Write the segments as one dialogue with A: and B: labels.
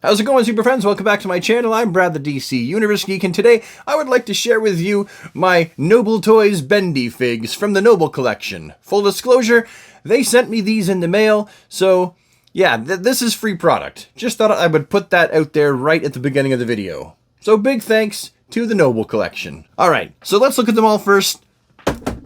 A: How's it going, super friends? Welcome back to my channel. I'm Brad the DCUGeek, and today I would like to share with you my Noble Toys BendyFigs from the Noble collection. Full disclosure, they sent me these in the mail, so yeah, this is free product. Just thought I would put that out there right at the beginning of the video. So big thanks to the Noble collection. Alright, so let's look at them all first.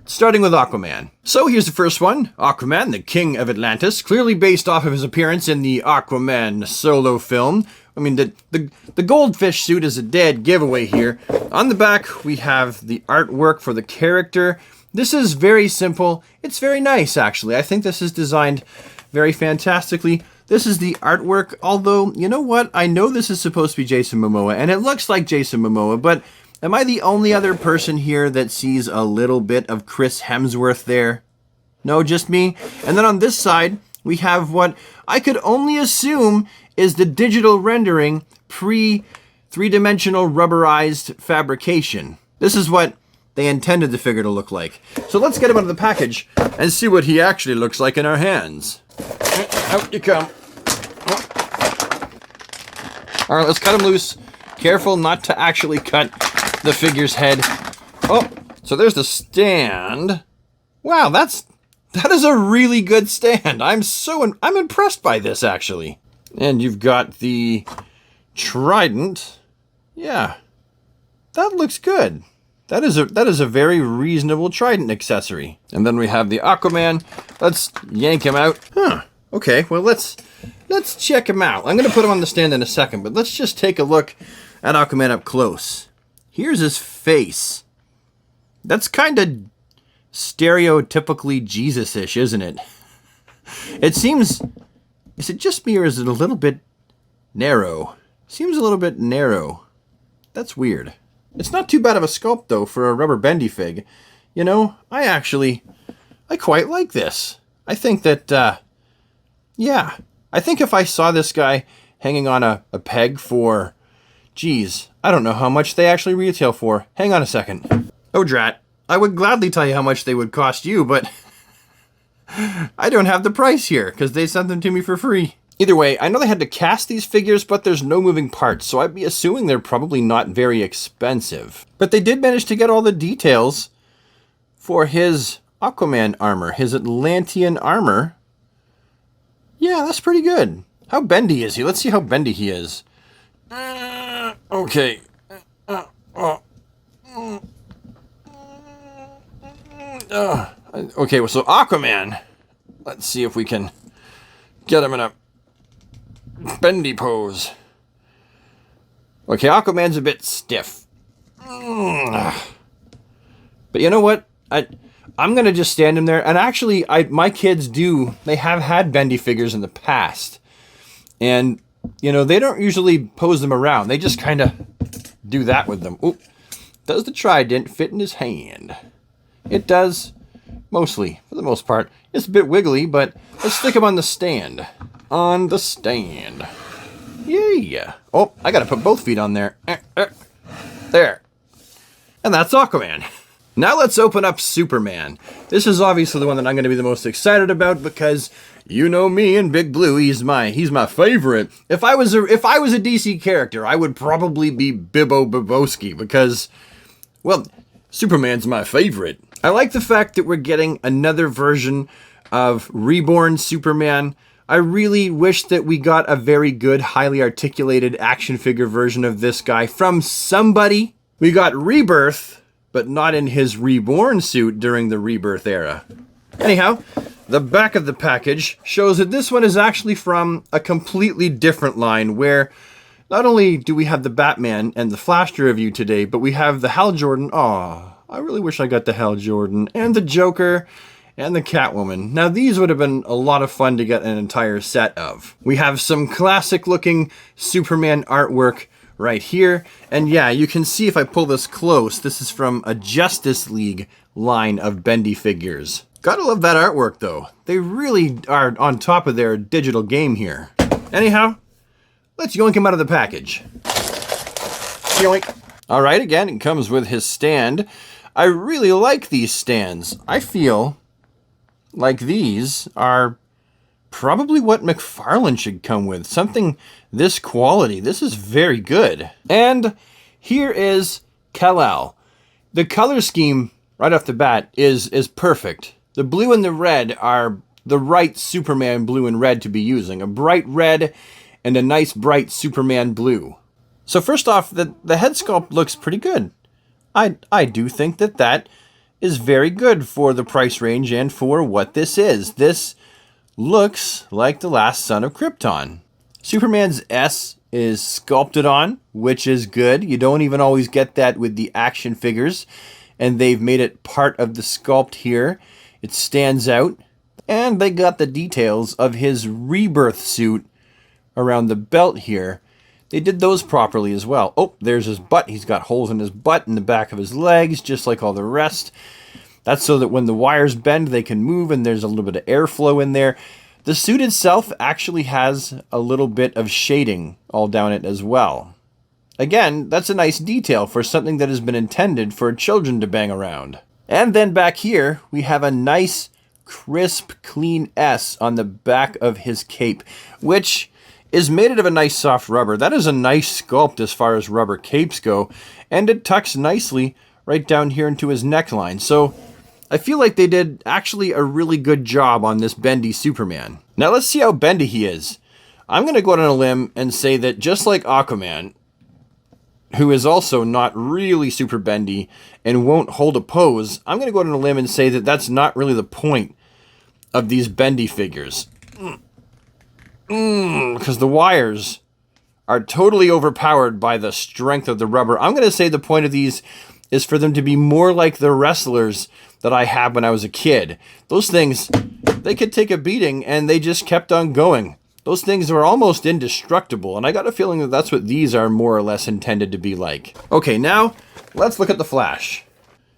A: Starting with Aquaman. So here's the first one. Aquaman, the King of Atlantis, clearly based off of his appearance in the Aquaman solo film. I mean, the goldfish suit is a dead giveaway here. On the back, we have the artwork for the character. This is very simple. It's very nice, actually. I think this is designed very fantastically. This is the artwork, although, you know what? I know this is supposed to be Jason Momoa, and it looks like Jason Momoa, but am I the only other person here that sees a little bit of Chris Hemsworth there? No, just me? And then on this side, we have what I could only assume is the digital rendering pre-three-dimensional rubberized fabrication. This is what they intended the figure to look like. So let's get him out of the package and see what he actually looks like in our hands. Out you come. All right, let's cut him loose. Careful not to actually cut the figure's head. Oh, so there's the stand. Wow, that is a really good stand. I'm impressed by this, actually. And you've got the trident. Yeah, that looks good. That is a very reasonable trident accessory. And then we have the Aquaman. Let's yank him out. Huh. Okay, well let's check him out. I'm gonna put him on the stand in a second, but let's just take a look at Aquaman up close. Here's his face. That's kind of stereotypically Jesus-ish, isn't it? It seems, is it just me or is it a little bit narrow? Seems a little bit narrow. That's weird. It's not too bad of a sculpt, though, for a rubber bendy fig. You know, I quite like this. I think that, yeah. I think if I saw this guy hanging on a peg for, geez, I don't know how much they actually retail for. Hang on a second. Oh, drat. I would gladly tell you how much they would cost you, but I don't have the price here, because they sent them to me for free. Either way, I know they had to cast these figures, but there's no moving parts, so I'd be assuming they're probably not very expensive. But they did manage to get all the details for his Aquaman armor, his Atlantean armor. Yeah, that's pretty good. How bendy is he? Let's see how bendy he is. Okay. Okay, well, so Aquaman. Let's see if we can get him in a bendy pose. Okay, Aquaman's a bit stiff. But you know what? I'm going to just stand him there. And actually, my kids they have had bendy figures in the past. And, you know, they don't usually pose them around. They just kind of do that with them. Oop. Does the trident fit in his hand? It does, mostly, for the most part. It's a bit wiggly, but let's stick him on the stand. On the stand. Yeah. Oh, I got to put both feet on there. There. And that's Aquaman. Now let's open up Superman. This is obviously the one that I'm going to be the most excited about because you know me and Big Blue, he's my favorite. If I was a DC character, I would probably be Bibbo Bibowski because, well, Superman's my favorite. I like the fact that we're getting another version of Reborn Superman. I really wish that we got a very good, highly articulated action figure version of this guy from somebody. We got Rebirth, but not in his reborn suit during the Rebirth era. Anyhow, the back of the package shows that this one is actually from a completely different line where not only do we have the Batman and the Flash to review today, but we have the Hal Jordan. Aw, I really wish I got the Hal Jordan and the Joker and the Catwoman. Now these would have been a lot of fun to get an entire set of. We have some classic looking Superman artwork right here. And yeah, you can see if I pull this close, this is from a Justice League line of bendy figures. Gotta love that artwork though. They really are on top of their digital game here. Anyhow, let's yoink him out of the package. Yoink. All right, again, it comes with his stand. I really like these stands. I feel like these are probably what McFarlane should come with. Something this quality. This is very good. And here is Kal-El. The color scheme right off the bat is perfect. The blue and the red are the right Superman blue and red to be using. A bright red and a nice bright Superman blue. So first off, the head sculpt looks pretty good. I do think that is very good for the price range and for what this is. This looks like the last son of Krypton. Superman's S is sculpted on, which is good. You don't even always get that with the action figures, and they've made it part of the sculpt here. It stands out, and they got the details of his rebirth suit around the belt here. They did those properly as well. Oh, there's his butt. He's got holes in his butt and the back of his legs, just like all the rest. That's so that when the wires bend, they can move, and there's a little bit of airflow in there. The suit itself actually has a little bit of shading all down it as well. Again, that's a nice detail for something that has been intended for children to bang around. And then back here, we have a nice, crisp, clean S on the back of his cape, which is made out of a nice soft rubber. That is a nice sculpt as far as rubber capes go, and it tucks nicely right down here into his neckline. So I feel like they did actually a really good job on this bendy Superman. Now let's see how bendy he is. I'm going to go out on a limb and say that just like Aquaman, who is also not really super bendy and won't hold a pose, I'm going to go out on a limb and say that that's not really the point of these bendy figures. Because the wires are totally overpowered by the strength of the rubber. I'm going to say the point of these is for them to be more like the wrestlers that I had when I was a kid. Those things, they could take a beating and they just kept on going. Those things were almost indestructible, and I got a feeling that that's what these are more or less intended to be like. Okay, now let's look at the Flash.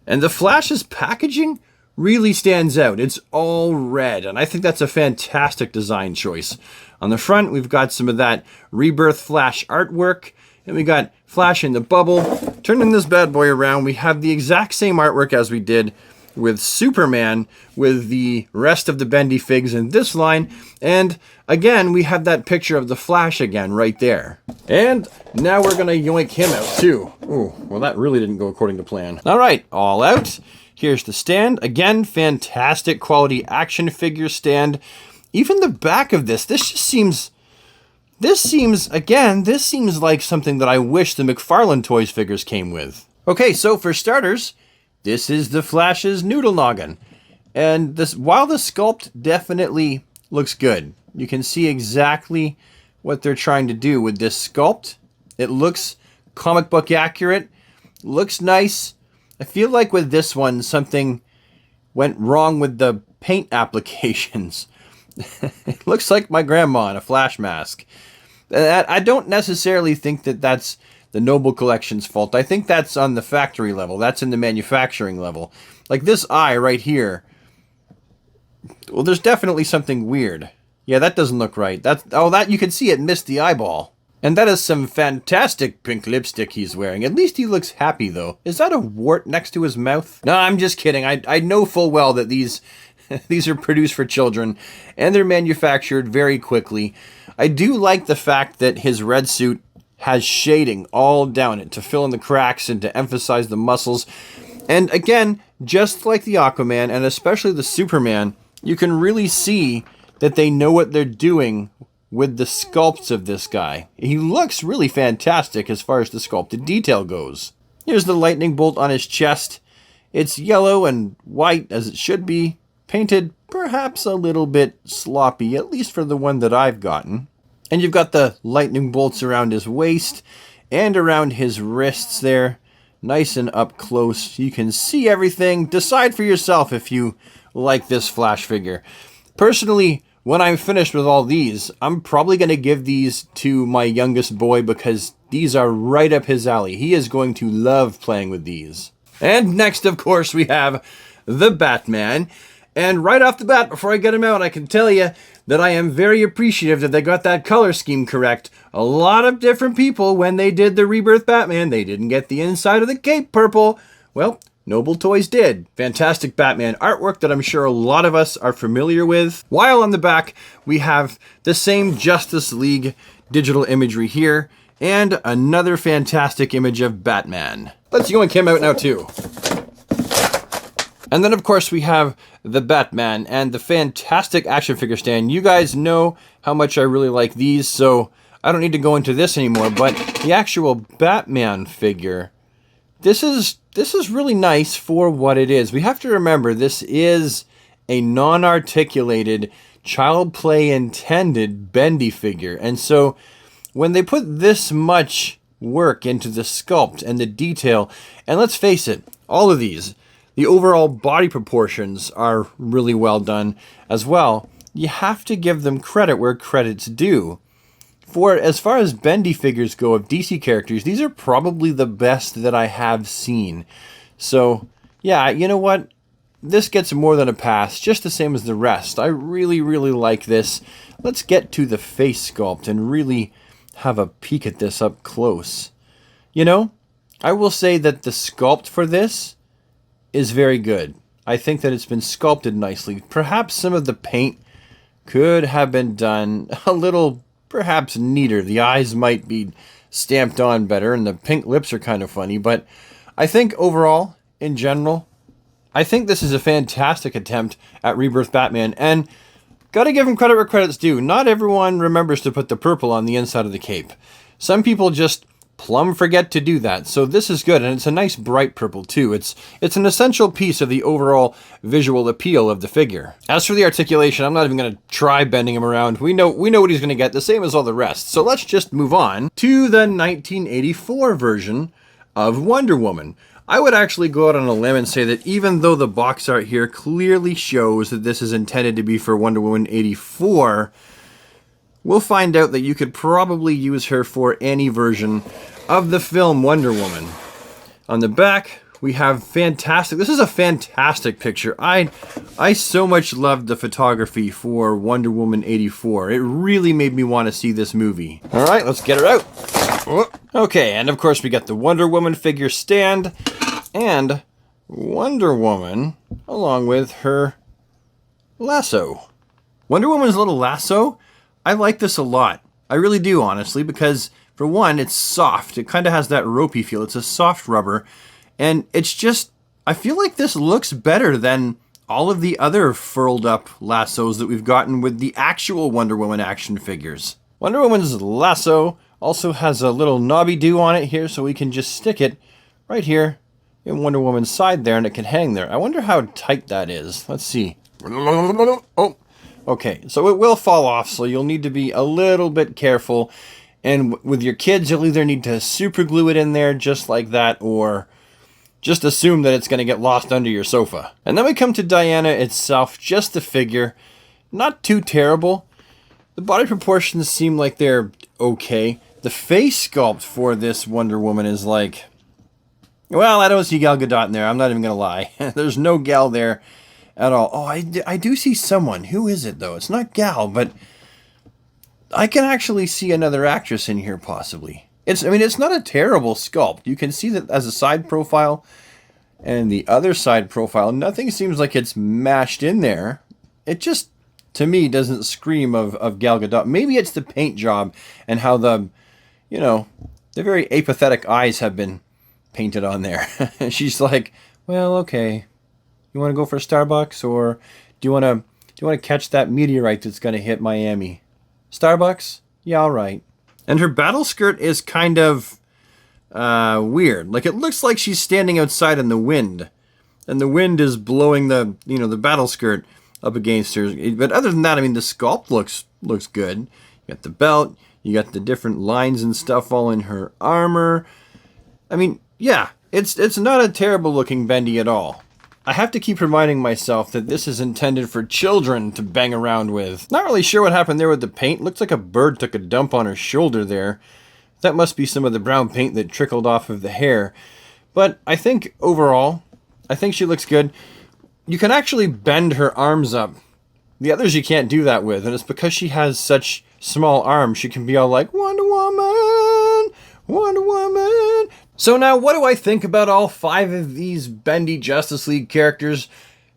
A: And the Flash's packaging really stands out. It's all red, and I think that's a fantastic design choice. On the front, we've got some of that Rebirth Flash artwork, and we got Flash in the bubble. Turning this bad boy around, we have the exact same artwork as we did with Superman, with the rest of the BendyFigs in this line, and again, we have that picture of the Flash again right there. And now we're gonna yoink him out too. Ooh, well that really didn't go according to plan. All right, all out. Here's the stand. Again, fantastic quality action figure stand. Even the back of this just seems... This seems like something that I wish the McFarlane Toys figures came with. Okay, so for starters, this is the Flash's Noodle Noggin. And this, while the sculpt definitely looks good, you can see exactly what they're trying to do with this sculpt. It looks comic book accurate, looks nice. I feel like with this one, something went wrong with the paint applications. It looks like my grandma in a Flash mask. I don't necessarily think that that's the Noble Collection's fault. I think that's on the factory level. That's in the manufacturing level. Like this eye right here. Well, there's definitely something weird. Yeah, that doesn't look right. That you can see it missed the eyeball. And that is some fantastic pink lipstick he's wearing. At least he looks happy, though. Is that a wart next to his mouth? No, I'm just kidding. I know full well that these are produced for children, and they're manufactured very quickly. I do like the fact that his red suit has shading all down it to fill in the cracks and to emphasize the muscles. And again, just like the Aquaman, and especially the Superman, you can really see that they know what they're doing with the sculpts of this guy. He looks really fantastic as far as the sculpted detail goes. Here's the lightning bolt on his chest. It's yellow and white as it should be, painted perhaps a little bit sloppy, at least for the one that I've gotten. And you've got the lightning bolts around his waist and around his wrists there, nice and up close. You can see everything. Decide for yourself if you like this Flash figure. Personally, when I'm finished with all these, I'm probably going to give these to my youngest boy because these are right up his alley. He is going to love playing with these. And next, of course, we have the Batman. And right off the bat, before I get him out, I can tell you that I am very appreciative that they got that color scheme correct. A lot of different people, when they did the Rebirth Batman, they didn't get the inside of the cape purple. Well, Noble Toys did. Fantastic Batman artwork that I'm sure a lot of us are familiar with. While on the back, we have the same Justice League digital imagery here, and another fantastic image of Batman. Let's go and came out now too. And then of course we have the Batman and the fantastic action figure stand. You guys know how much I really like these, so I don't need to go into this anymore, but the actual Batman figure, this is really nice for what it is. We have to remember this is a non-articulated, child play intended bendy figure. And so when they put this much work into the sculpt and the detail, and let's face it, all of these, the overall body proportions are really well done as well. You have to give them credit where credit's due. For as far as bendy figures go of DC characters, these are probably the best that I have seen. So, yeah, you know what? This gets more than a pass, just the same as the rest. I really, really like this. Let's get to the face sculpt and really have a peek at this up close. You know, I will say that the sculpt for this is very good. I think that it's been sculpted nicely. Perhaps some of the paint could have been done a little, perhaps neater. The eyes might be stamped on better, and the pink lips are kind of funny, but I think overall, in general, I think this is a fantastic attempt at Rebirth Batman, and gotta give him credit where credit's due. Not everyone remembers to put the purple on the inside of the cape. Some people just plumb forget to do that, so this is good, and it's a nice bright purple too. It's an essential piece of the overall visual appeal of the figure. As for the articulation, I'm not even going to try bending him around. We know what he's going to get, the same as all the rest. So let's just move on to the 1984 version of Wonder Woman. I would actually go out on a limb and say that even though the box art here clearly shows that this is intended to be for Wonder Woman 84, we'll find out that you could probably use her for any version of the film Wonder Woman. On the back, we have fantastic, this is a fantastic picture. I so much loved the photography for Wonder Woman 84. It really made me want to see this movie. All right, let's get her out. Okay, and of course we got the Wonder Woman figure stand and Wonder Woman along with her lasso. Wonder Woman's little lasso, I like this a lot. I really do, honestly, because for one, it's soft. It kind of has that ropey feel. It's a soft rubber. And it's just, I feel like this looks better than all of the other furled up lassos that we've gotten with the actual Wonder Woman action figures. Wonder Woman's lasso also has a little knobby-do on it here, so we can just stick it right here in Wonder Woman's side there, and it can hang there. I wonder how tight that is. Let's see. Oh, okay, so it will fall off, so you'll need to be a little bit careful. And with your kids, you'll either need to super glue it in there just like that, or just assume that it's going to get lost under your sofa. And then we come to Diana itself, just the figure. Not too terrible. The body proportions seem like they're okay. The face sculpt for this Wonder Woman is like, well, I don't see Gal Gadot in there. I'm not even going to lie. There's no Gal there at all. Oh, I do see someone. Who is it, though? It's not Gal, but I can actually see another actress in here, possibly. It's not a terrible sculpt. You can see that as a side profile and the other side profile, nothing seems like it's mashed in there. It just, to me, doesn't scream of Gal Gadot. Maybe it's the paint job and how the very apathetic eyes have been painted on there. She's like, well, okay. You want to go for Starbucks, or do you want to catch that meteorite that's going to hit Miami? Starbucks? Yeah, all right. And her battle skirt is kind of weird. Like, it looks like she's standing outside in the wind, and the wind is blowing the battle skirt up against her. But other than that, the sculpt looks good. You got the belt, you got the different lines and stuff all in her armor. Yeah, it's not a terrible looking bendy at all. I have to keep reminding myself that this is intended for children to bang around with. Not really sure what happened there with the paint. Looks like a bird took a dump on her shoulder there. That must be some of the brown paint that trickled off of the hair. But I think overall, I think she looks good. You can actually bend her arms up. The others you can't do that with, and it's because she has such small arms. She can be all like, Wonder Woman, Wonder Woman. So now, what do I think about all 5 of these bendy Justice League characters?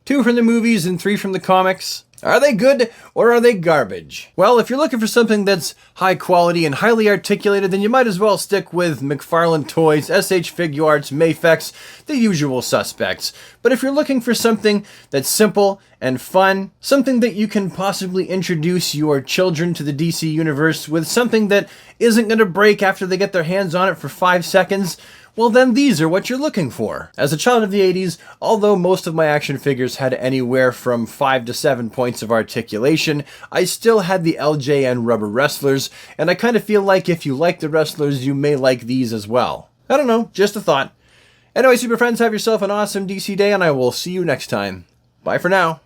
A: 2 from the movies and 3 from the comics? Are they good or are they garbage? Well, if you're looking for something that's high quality and highly articulated, then you might as well stick with McFarlane Toys, SH Figuarts, Mafex, the usual suspects. But if you're looking for something that's simple and fun, something that you can possibly introduce your children to the DC Universe with, something that isn't going to break after they get their hands on it for 5 seconds, well then these are what you're looking for. As a child of the 80s, although most of my action figures had anywhere from 5 to 7 points of articulation, I still had the LJN rubber wrestlers, and I kind of feel like if you like the wrestlers, you may like these as well. I don't know, just a thought. Anyway, super friends, have yourself an awesome DC day, and I will see you next time. Bye for now.